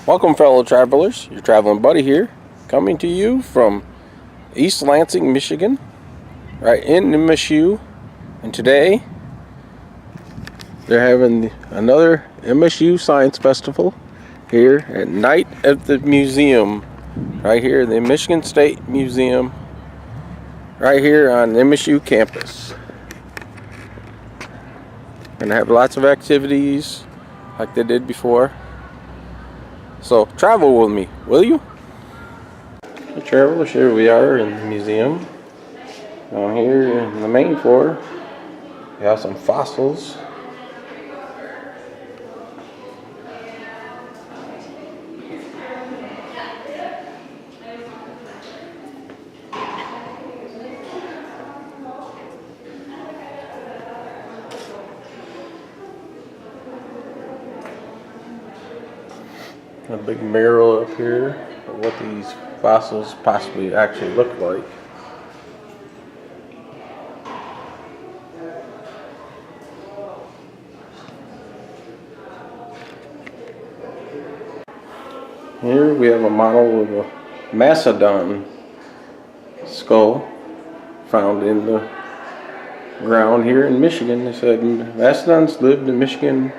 Welcome, fellow travelers. Your traveling buddy here, coming to you from East Lansing, Michigan, right in M.S.U. And today, they're having another M.S.U. Science Festival here at night at the museum, right here in the Michigan State Museum, right here on the M.S.U. campus. Gonna have lots of activities like they did before. So travel with me, will you? Hey travelers, here we are in the museum. Now here in the main floor, we have some fossils. A big mural up here of what these fossils possibly actually look like. Here we have a model of a mastodon skull found in the ground here in Michigan. They said mastodons lived in Michigan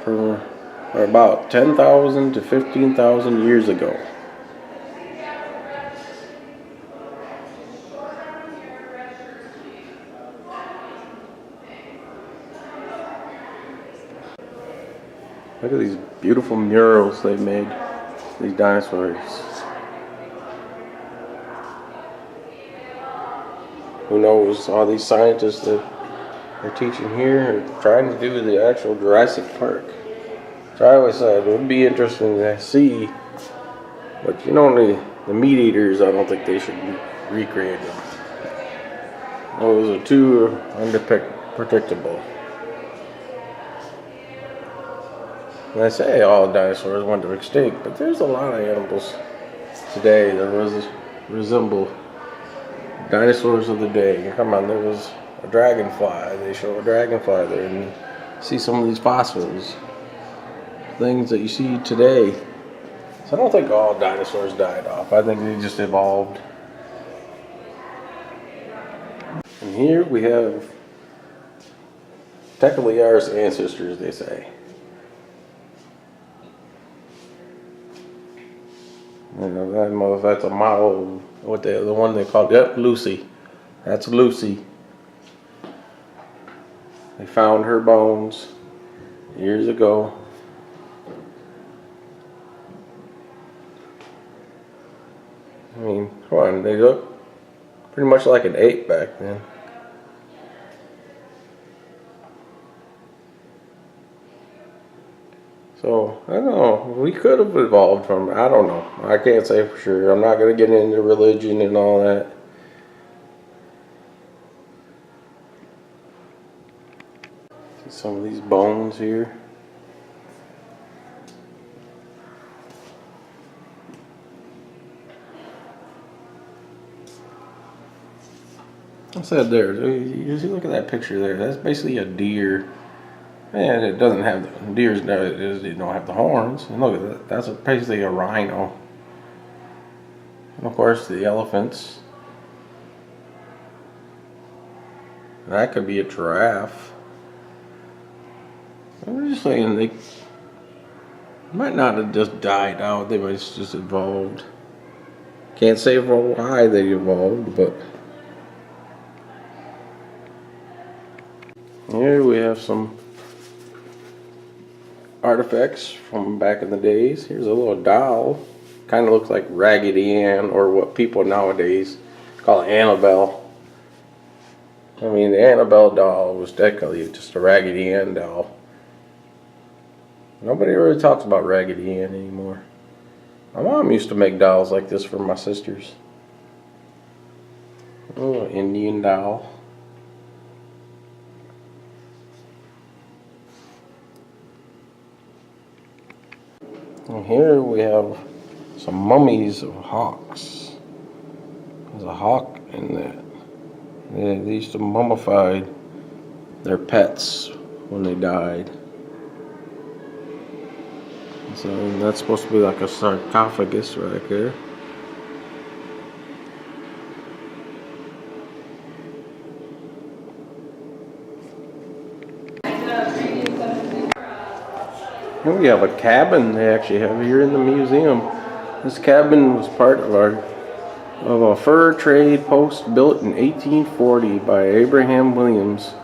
for about 10,000 to 15,000 years ago. Look at these beautiful murals they made, these dinosaurs. Who knows, all these scientists that are teaching here are trying to do the actual Jurassic Park. So I always said it would be interesting to see, but you know, the meat eaters, I don't think they should recreate them. Those are too unpredictable. And I say all dinosaurs went extinct, but there's a lot of animals today that resemble dinosaurs of the day. Come on, there was a dragonfly. They show a dragonfly there, and you see some of these fossils. Things that you see today. So I don't think all dinosaurs died off. I think they just evolved. And here we have technically our ancestors, they say. I don't know if that's a model, what the one they called, yep, Lucy. That's Lucy. They found her bones years ago. I mean, come on, they look pretty much like an ape back then. So, I don't know, we could have evolved from, I don't know. I can't say for sure. I'm not going to get into religion and all that. See some of these bones here. I said there, you see, look at that picture there. That's basically a deer. And it doesn't have the deers. They don't have the horns. And look at that. That's basically a rhino. And of course, the elephants. That could be a giraffe. I'm just saying they might not have just died out. They might have just evolved. Can't say for why they evolved, but here we have some artifacts from back in the days. Here's a little doll. Kind of looks like Raggedy Ann, or what people nowadays call Annabelle. I mean, the Annabelle doll was technically just a Raggedy Ann doll. Nobody really talks about Raggedy Ann anymore. My mom used to make dolls like this for my sisters. Oh, Indian doll. And here we have some mummies of hawks. There's a hawk in that. They used to mummify their pets when they died. So and that's supposed to be like a sarcophagus right there. Here we have a cabin they actually have here in the museum. This cabin was part of a fur trade post built in 1840 by Abraham Williams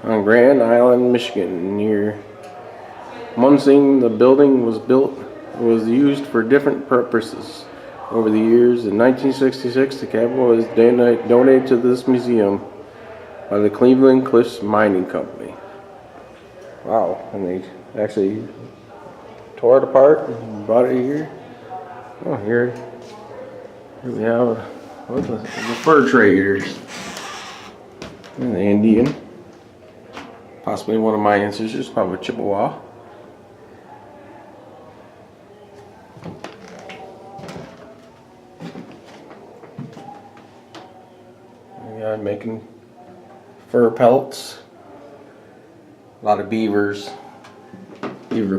on Grand Island, Michigan. Near Munsing, the building was used for different purposes over the years. In 1966, the cabin was donated to this museum by the Cleveland Cliffs Mining Company. Wow, and they actually tore it apart and brought it here. Oh, here we have the fur traders and the Indian. Possibly one of my ancestors, probably Chippewa. Yeah, making fur pelts. A lot of beaver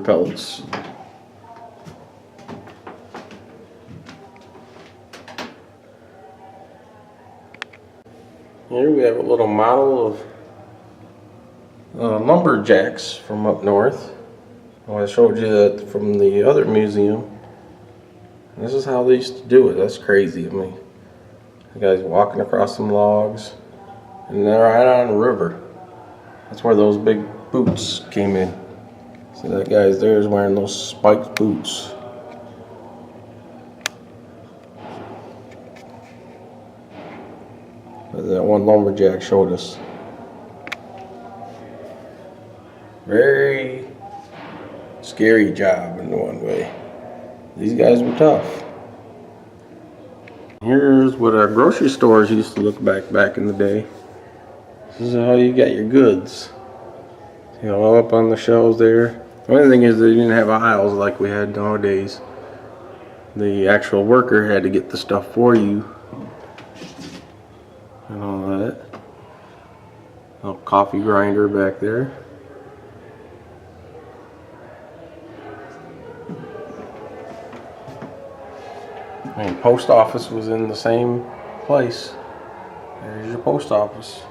pelts. Here we have a little model of lumberjacks from up north. I showed you that from the other museum. This is how they used to do it. That's crazy. I mean, the guys walking across some logs, and they're right on the river. That's where those big boots came in. See that guy's there is wearing those spiked boots. That one lumberjack showed us. Very scary job in one way. These guys were tough. Here's what our grocery stores used to look back in the day. This is how you got your goods. You know, up on the shelves there. The only thing is they didn't have aisles like we had nowadays. The actual worker had to get the stuff for you. And all that. Little coffee grinder back there. And post office was in the same place. There's your post office.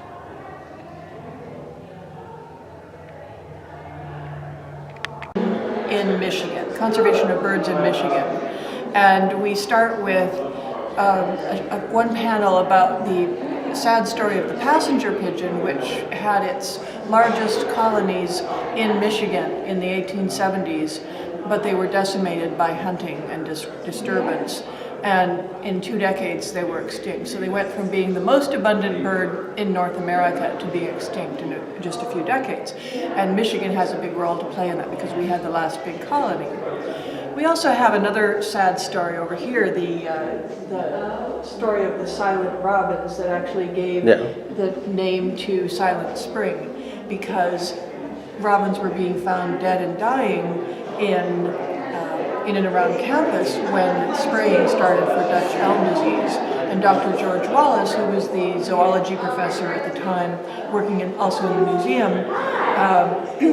In Michigan, conservation of birds in Michigan. And we start with one panel about the sad story of the passenger pigeon, which had its largest colonies in Michigan in the 1870s, but they were decimated by hunting and disturbance. And in 2 decades they were extinct. So they went from being the most abundant bird in North America to being extinct in just a few decades. And Michigan has a big role to play in that because we had the last big colony. We also have another sad story over here, the story of the silent robins that actually gave the name to Silent Spring, because robins were being found dead and dying in and around campus when spraying started for Dutch elm disease. And Dr. George Wallace, who was the zoology professor at the time, working also in the museum,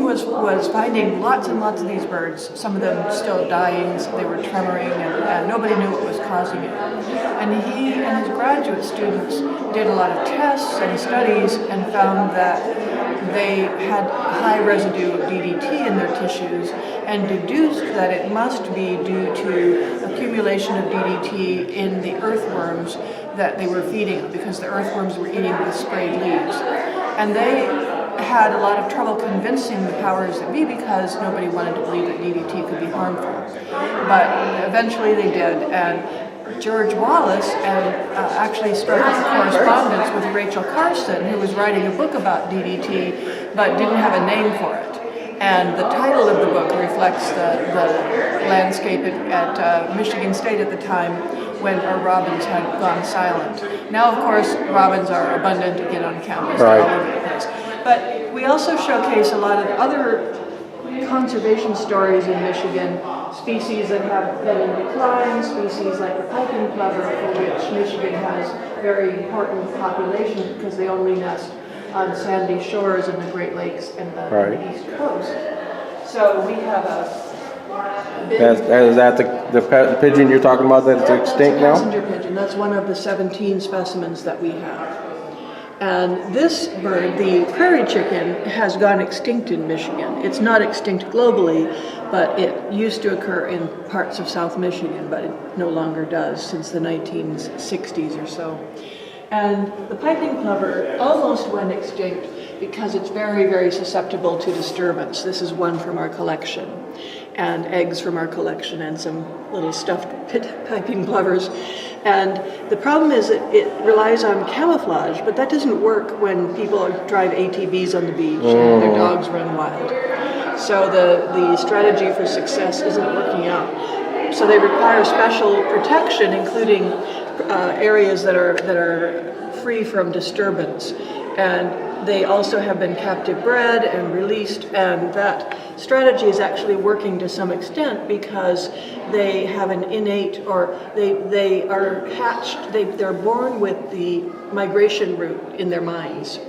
was finding lots and lots of these birds, some of them still dying, so they were tremoring, and nobody knew what was causing it. And he and his graduate students did a lot of tests and studies and found that they had high residue of DDT in their tissues and deduced that it must be due to accumulation of DDT in the earthworms that they were feeding, because the earthworms were eating the sprayed leaves. And they had a lot of trouble convincing the powers that be because nobody wanted to believe that DDT could be harmful. But eventually they did, and George Wallace actually struck up a correspondence with Rachel Carson, who was writing a book about DDT, but didn't have a name for it. And the title of the book reflects the landscape at Michigan State at the time when our robins had gone silent. Now, of course, robins are abundant again on campus, all over the place. But we also showcase a lot of other conservation stories in Michigan, species that have been in decline, species like the piping plover, for which Michigan has very important population because they only nest on sandy shores in the Great Lakes and the East Coast. So we have Is that the pigeon you're talking about that's extinct now? That's a passenger pigeon. That's one of the 17 specimens that we have. And this bird, the prairie chicken, has gone extinct in Michigan. It's not extinct globally, but it used to occur in parts of South Michigan, but it no longer does since the 1960s or so. And the piping plover almost went extinct because it's very, very susceptible to disturbance. This is one from our collection, and eggs from our collection, and some little stuffed piping plovers. And the problem is that it relies on camouflage, but that doesn't work when people drive ATVs on the beach and their dogs run wild. So the strategy for success isn't working out. So they require special protection, including areas that are free from disturbance. And they also have been captive bred and released, and that strategy is actually working to some extent because they have an innate, or they are hatched, they're born with the migration route in their minds.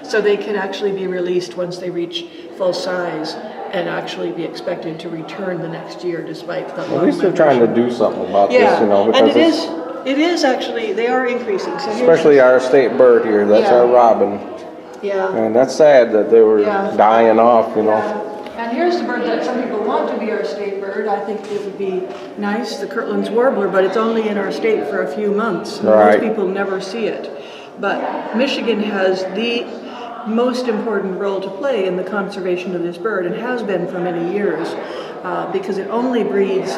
So they can actually be released once they reach full size and actually be expected to return the next year despite the At least they're trying to do something about this, you know, and because it is actually, they are increasing. So especially our state bird here, that's our robin. Yeah. And that's sad that they were dying off, you know. And here's the bird that some people want to be our state bird. I think it would be nice, the Kirtland's warbler, but it's only in our state for a few months. Most people never see it. But Michigan has the most important role to play in the conservation of this bird, and has been for many years, because it only breeds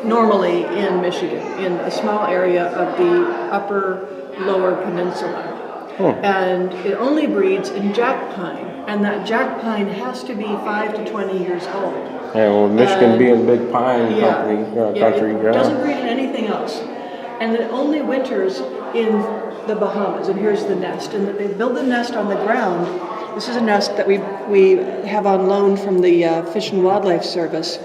normally in Michigan, in a small area of the upper lower peninsula. And it only breeds in jack pine, and that jack pine has to be 5 to 20 years old. Yeah, well, Michigan being a big pine country. It doesn't breed in anything else. And it only winters in the Bahamas, and here's the nest. And they build the nest on the ground. This is a nest that we have on loan from the Fish and Wildlife Service.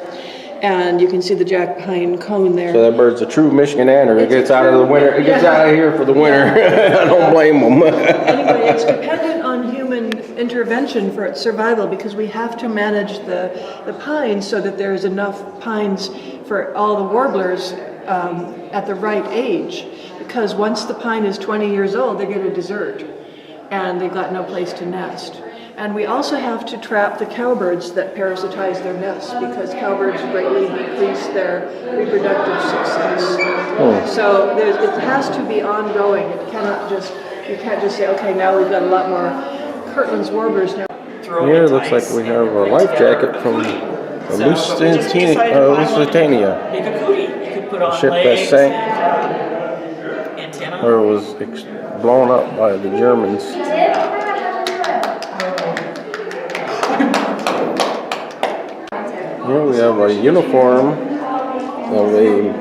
And you can see the jack pine cone there. So that bird's a true Michigander. It gets out of the winter. It gets out of here for the winter. I don't blame them. Anyway, it's dependent on human intervention for its survival, because we have to manage the pines so that there's enough pines for all the warblers at the right age. Because once the pine is 20 years old, they're going to desert, and they've got no place to nest. And we also have to trap the cowbirds that parasitize their nests, because cowbirds greatly decrease their reproductive success. So it has to be ongoing. You can't just say, okay, now we've got a lot more Kirtland's warblers now. Here it looks like we have a life jacket from Lusitania. A ship that sank, or was blown up by the Germans. Here we have a uniform of a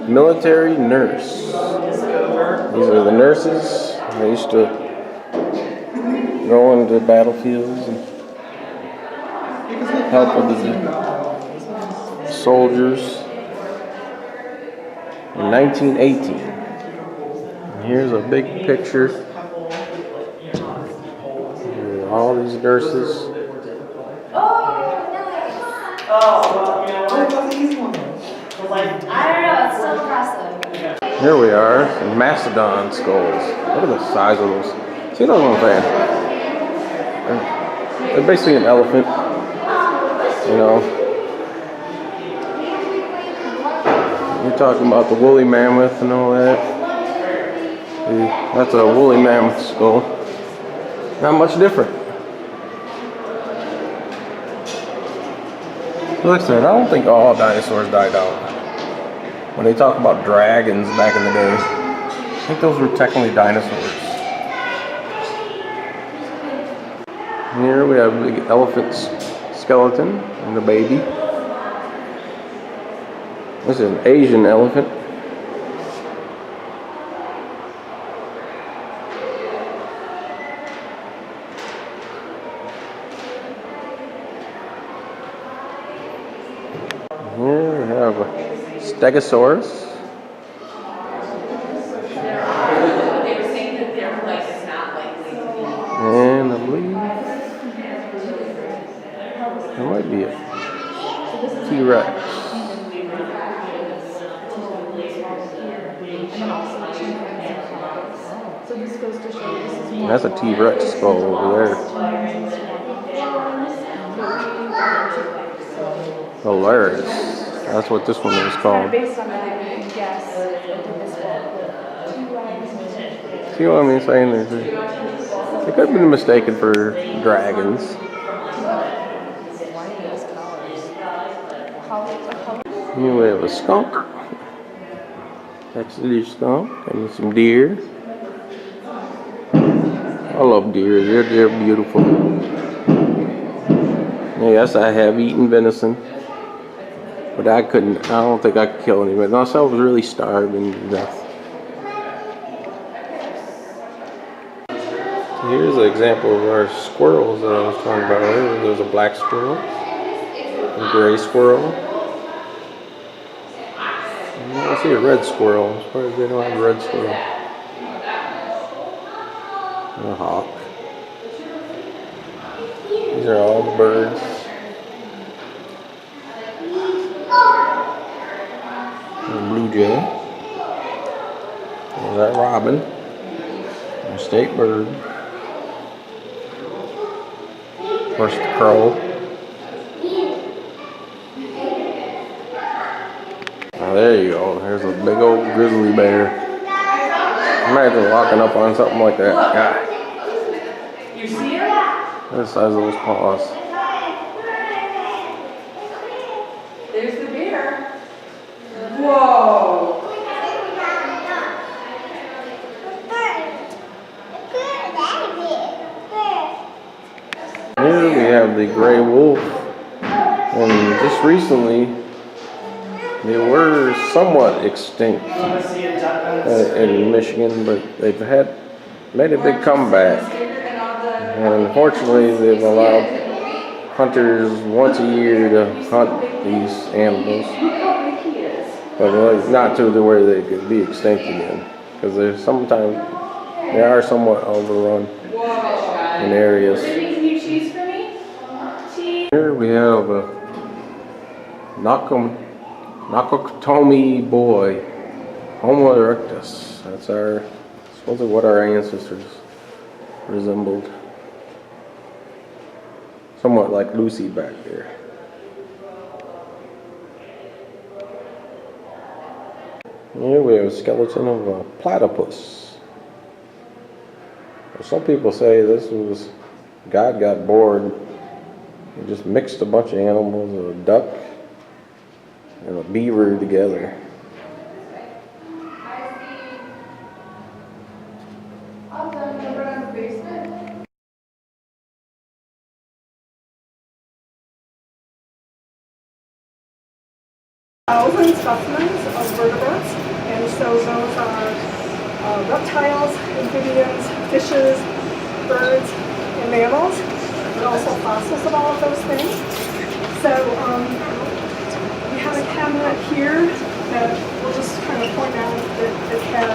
military nurse. These are the nurses. They used to go into battlefields and help with the soldiers in 1918. And here's a big picture of all these nurses. Here we are, in mastodon skulls. Look at the size of those. See those ones, man? They're basically an elephant, you know. You're talking about the woolly mammoth and all that. That's a woolly mammoth skull. Not much different. Like I said, I don't think all dinosaurs died out. When they talk about dragons back in the day, I think those were technically dinosaurs. Here we have a big elephant skeleton and the baby. This is an Asian elephant. Here we have a Stegosaurus. And I believe there might be a T-Rex. So this goes to show this is more. That's a T-Rex skull over there. Hilarious. That's what this one is called. Based on that, you can guess See what I'm saying? It could have been mistaken for dragons. Here we have a skunk. That's the skunk and some deer. I love deer. They're beautiful. Yes, I have eaten venison, but I don't think I could kill anybody unless I was really starving to death. Here's an example of our squirrels that I was talking about earlier. There's a black squirrel, a gray squirrel. And I see a red squirrel. As far as they don't have a red squirrel. And a hawk. These are all birds. And a blue jay. There's that robin. A state bird. Of course, the crow. Now there you go. There's a big old grizzly bear. Imagine walking up on something like that. God. You see it? The size of those paws. There's the bear. Whoa. Here we have the gray wolf. And just recently, they were somewhat extinct in Michigan, but they've made a big comeback. And unfortunately, they've allowed hunters once a year to hunt these animals, but not to the where they could be extinct again, because they are somewhat overrun in areas. Here we have a Nakatomi boy, Homo erectus. That's supposedly what our ancestors resembled. Somewhat like Lucy back there. Here we have a skeleton of a platypus. Well, some people say this was God got bored. He just mixed a bunch of animals, a duck and a beaver together. Thousands specimens of vertebrates, and so those are reptiles, amphibians, fishes, birds, and mammals, but also fossils of all of those things. So we have a cabinet here that we'll just kind of point out that it has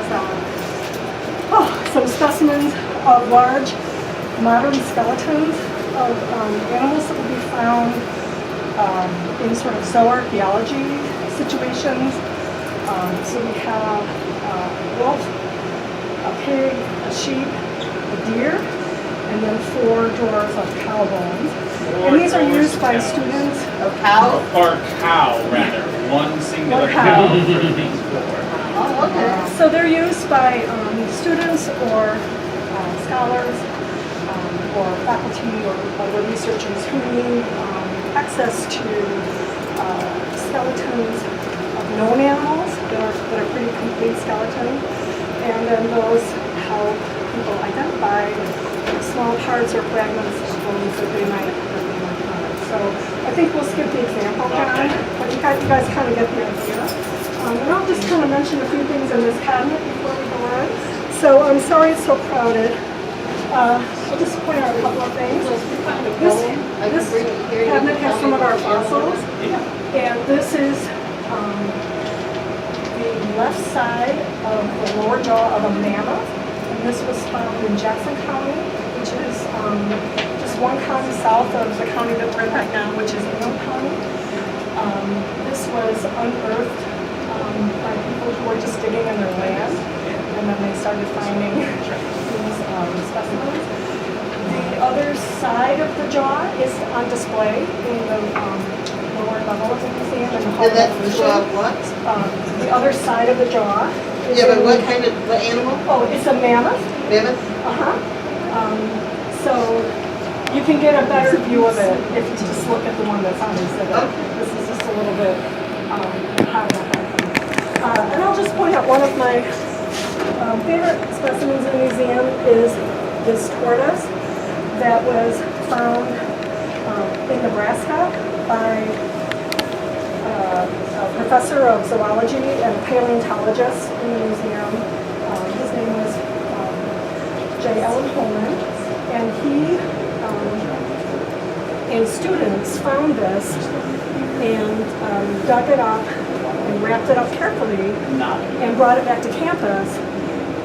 some specimens of large modern skeletons of animals that will be found in sort of zooarchaeology situations. So we have a wolf, a pig, a sheep, a deer, and then 4 drawers of cow bones. And these are used by students. Or cow? Or cow, rather. One singular cow. cow for these 4. Oh, okay. So they're used by students or scholars or faculty or other researchers who need access to skeletons of known animals that are pretty complete skeletons, and then those help people identify small parts or fragments of bones that they might find. So I think we'll skip the example now, but you guys kind of get the idea. And I'll just kind of mention a few things in this cabinet before we go on. So I'm sorry it's so crowded. I'll just point out a couple of things. This cabinet has some of our fossils, and this is the left side of the lower jaw of a mammoth, and this was found in Jackson County, which is just one county south of the county that we're in right now, which is Ingham County. This was unearthed by people who were just digging in their land, and then they started finding these specimens. The other side of the jaw is on display in the lower level of the museum in the Hall of Evolution. What? The other side of the jaw. Is Yeah, but in- what animal? Oh, it's a mammoth. Mammoth? So you can get a better view of it if you just look at the one that's on exhibit. This is just a little bit hard to hide. And I'll just point out one of my favorite specimens in the museum is this tortoise that was found in Nebraska by a professor of zoology and a paleontologist in the museum. His name was J. Allen Holman, and he and students found this and dug it up and wrapped it up carefully and brought it back to campus.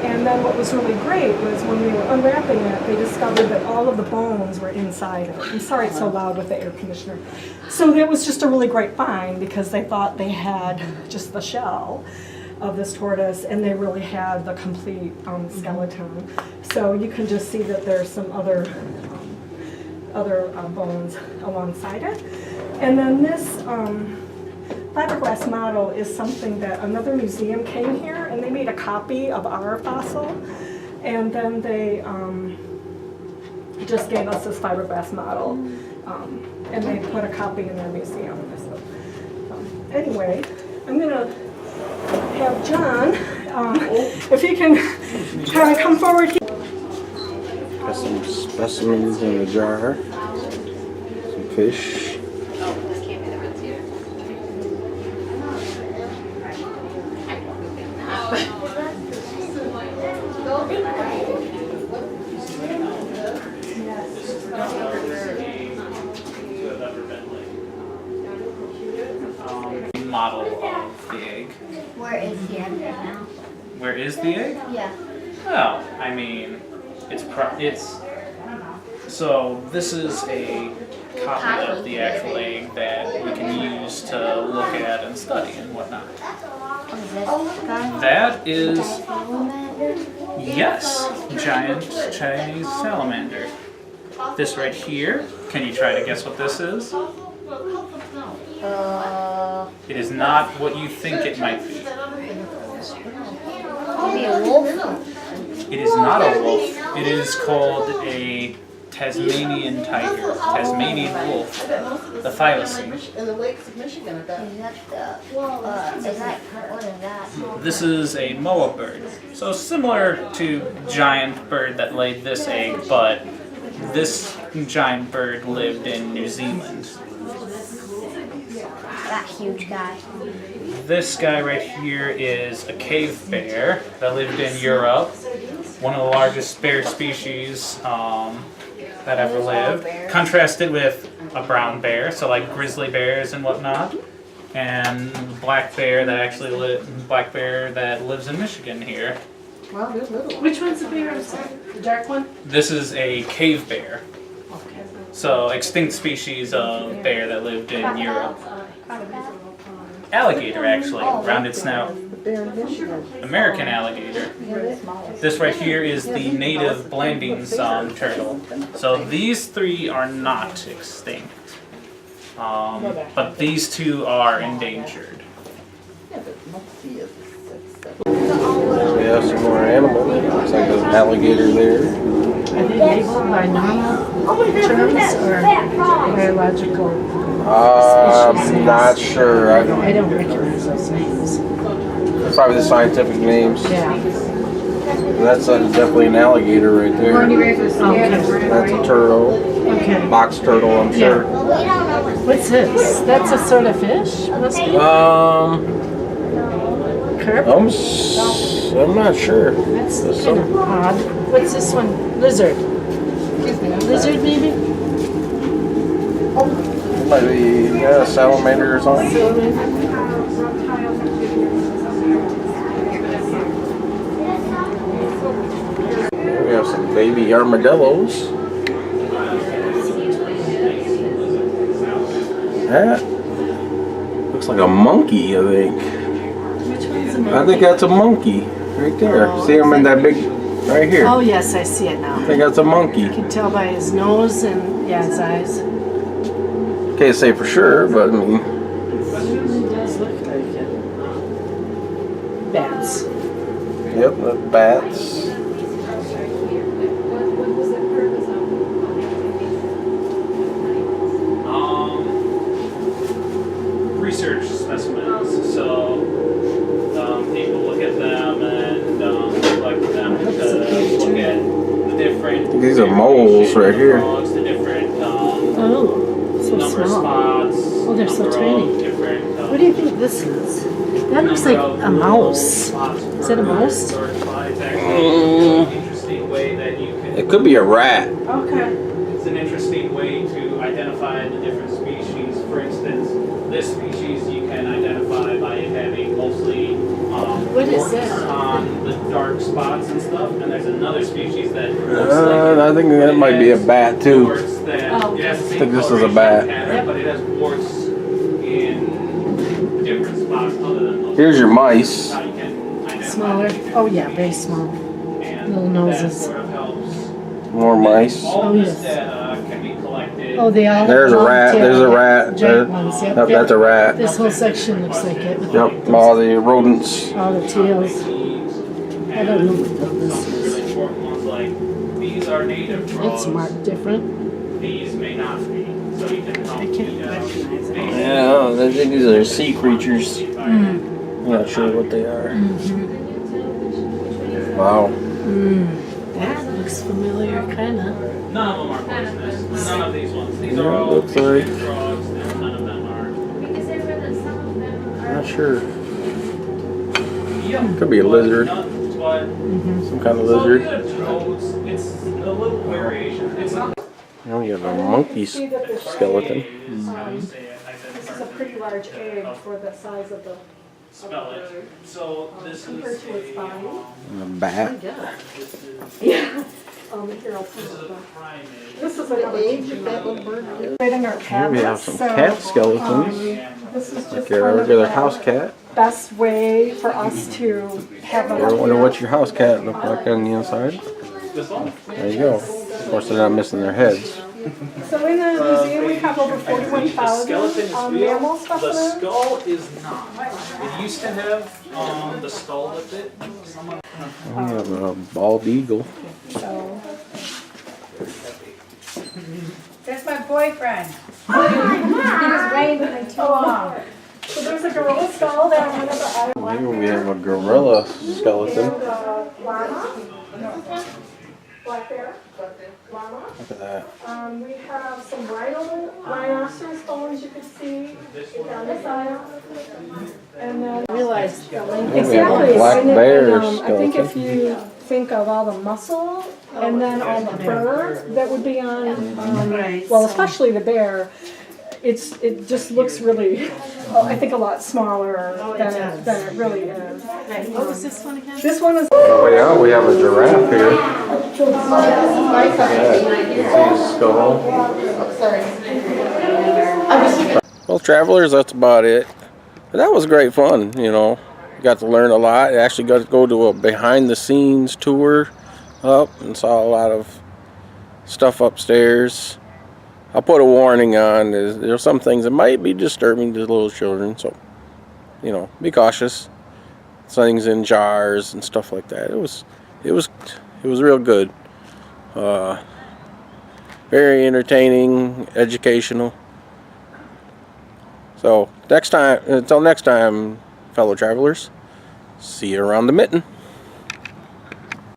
And then what was really great was when they were unwrapping it, they discovered that all of the bones were inside of it. I'm sorry it's so loud with the air conditioner. So it was just a really great find because they thought they had just the shell of this tortoise, and they really had the complete skeleton. So you can just see that there's some other bones alongside it. And then this fiberglass model is something that another museum came here and they made a copy of our fossil, and then they just gave us this fiberglass model, and they put a copy in their museum. So, anyway, I'm gonna have John, if he can kind of come forward here. Got some specimens in the jar. Some fish. Model of the egg. Where is the egg right now? Where is the egg? Yeah. Well, I mean, so this is a copy of the actual egg that we can use to look at and study and whatnot. What is this guy? That is, Salamander? yes, giant Chinese salamander. This right here, can you try to guess what this is? It is not what you think it might be. Maybe a wolf? It is not a wolf. It is called a Tasmanian tiger, Tasmanian wolf, the thylacine. In the lakes of Michigan, I bet. What is that? This is a moa bird. So similar to giant bird that laid this egg, but this giant bird lived in New Zealand. That huge guy. This guy right here is a cave bear that lived in Europe. One of the largest bear species that ever lived. Contrasted with a brown bear, so like grizzly bears and whatnot. And black bear that lives in Michigan here. Wow, they're little. Which one's the bear? I'm sorry. The dark one? This is a cave bear. So extinct species of bear that lived in Europe. Alligator actually, rounded snout. They're in Michigan. American alligator. This right here is the native Blanding's turtle. So these three are not extinct. But these two are endangered. Yeah, but must be a 6, 7. We have some more animals. Looks like there's an alligator there. Are they labeled by normal terms or biological? I'm not sure. I don't recognize those names. Probably the scientific names. Yeah. That's definitely an alligator right there. Okay. That's a turtle. Okay. Box turtle, I'm sure. What's this? That's a sort of fish? Must be. Carp? I'm not sure. That's kind of odd. What's this one? Lizard. Lizard maybe? It might be a salamander or something. We have some baby armadillos. That Looks like a monkey, I think. Which one's a monkey? I think that's a monkey right there. Oh, See him in that big, right here. Oh, yes, I see it now. I think that's a monkey. You can tell by his nose and, yeah, his eyes. Can't say for sure, but I mean. It really does look like it. Bats. Yep, the bats. Research specimens. So people look at them and collect them to look at the different. These are moles right here. Dogs, the different Oh, so number of small. spots. Oh, they're so number of tiny. Different, What do you think this is? That looks like a mouse. Is that a mouse? It's actually an interesting way that you can. It could be a rat. Okay. It's an interesting way to identify the different species. For instance, this species you can identify by it having mostly What is warts that? on the dark spots and stuff. And there's another species that looks I think that might be a bat too. warts that Oh. it has the I same think this is a coloration bat. pattern, but it has warts in different spots other than those. Here's your mice. How you can identify Smaller. the Oh, yeah, very small. and Little that noses. sort of helps. More mice. All Oh, this yes. data can be collected. Oh, they all There's a belong rat. to There's a rat. Giant ones, yep. Yep, that's a rat. This whole section looks like it. Yep, all the rodents. All the tails. I don't know what this Some is. really important ones like these are native frogs. It's marked different. These may not be. So you can help I can't recognize it. Yeah, I think these are sea creatures. Hmm. I'm not sure what they are. Wow. That looks familiar, kind of. None of them are poisonous. None of these ones. These Yeah, are all looks like- native frogs, and none of them are. Because there were some of them are. Not sure. Yep. Could be a lizard. But Some kind of so lizard. the toads, it's a little variation. It's not. Oh, you have a monkey skeleton. I would say This is a pretty large egg for the size of the spell it. So this compared is to its body. And a bat. Yeah. Here, I'll put it up. This is another teaching Creating our Here we have cabinets. some So, cat skeletons. this is Like just your kind of regular the house cat. best way for us to have You ever a. wonder what your house cat looked like on the inside? this one. There you go. Of course, they're not missing their heads. So in the museum, we have over The skeleton 41,000 is mammal real. The specimens. skull is not. It used to have the skull with it. Someone We have a bald eagle. So, That's my boyfriend. He was waiting too long. so there's a gorilla skull that I'm gonna. Here we have a gorilla skeleton. Black bear, llama. Look at that. We have some rhinoceros bones you could see down the side. And then Realized the length. exactly. Black And then, bear I think if skeleton. you think of all the muscle and then all the fur that would be on, well, especially the bear, it just looks really, I think, a lot smaller than it really is. What was this one again? This one is. Oh yeah, we have a giraffe here. Yeah, see his skull. Well, travelers, that's about it. But that was great fun, you know. Got to learn a lot. I actually got to go to a behind-the-scenes tour up and saw a lot of stuff upstairs. I'll put a warning on. There's some things that might be disturbing to little children, so, you know, be cautious. Things in jars and stuff like that. It was real good. Very entertaining, educational. So until next time, fellow travelers, see you around the mitten.